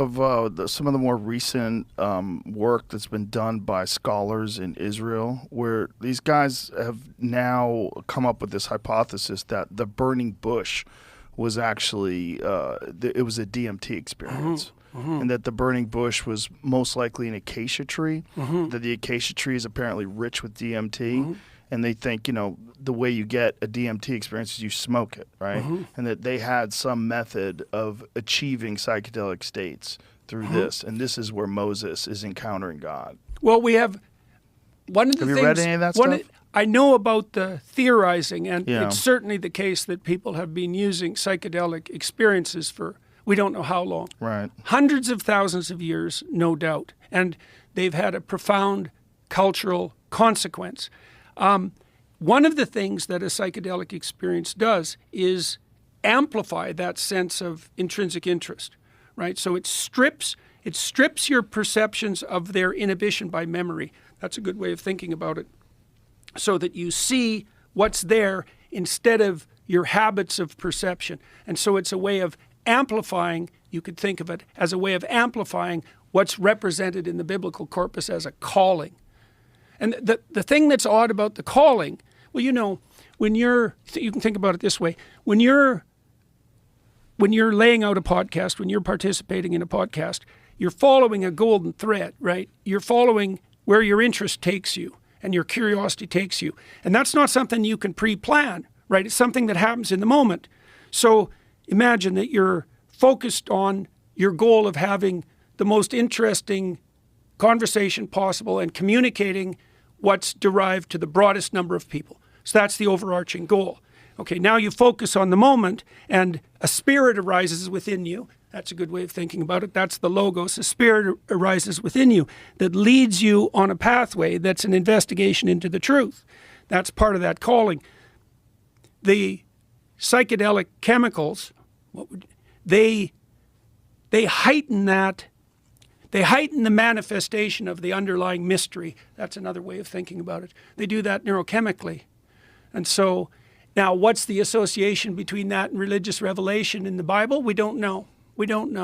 of some of the more recent work that's been done by scholars in Israel, where these guys have now come up with this hypothesis that the burning bush was actually it was a DMT experience. And that the burning bush was most likely an acacia tree, that the acacia tree is apparently rich with DMT, and they think, the way you get a DMT experience is you smoke it, right? And that they had some method of achieving psychedelic states through this, and this is where Moses is encountering God. Well, we have one of the Have things... you read any of that stuff? I know about the theorizing, and it's certainly the case that people have been using psychedelic experiences for... we don't know how long. Right. Hundreds of thousands of years, no doubt. And they've had a profound cultural consequence. One of the things that a psychedelic experience does is amplify that sense of intrinsic interest, right? So it strips your perceptions of their inhibition by memory. That's a good way of thinking about it. So that you see what's there instead of your habits of perception. And so it's a way of amplifying, you could think of it as a way of amplifying what's represented in the biblical corpus as a calling. And the thing that's odd about the calling, well, when you can think about it this way, when you're laying out a podcast, when you're participating in a podcast, you're following a golden thread, right? You're following where your interest takes you and your curiosity takes you. And that's not something you can pre-plan, right? It's something that happens in the moment. So imagine that you're focused on your goal of having the most interesting conversation possible and communicating what's derived to the broadest number of people. So that's the overarching goal. Okay, now you focus on the moment and a spirit arises within you. That's a good way of thinking about it. That's the logos. A spirit arises within you that leads you on a pathway that's an investigation into the truth. That's part of that calling. The psychedelic chemicals, they heighten that. They heighten the manifestation of the underlying mystery. That's another way of thinking about it. They do that neurochemically. And so now what's the association between that and religious revelation in the Bible? We don't know. We don't know.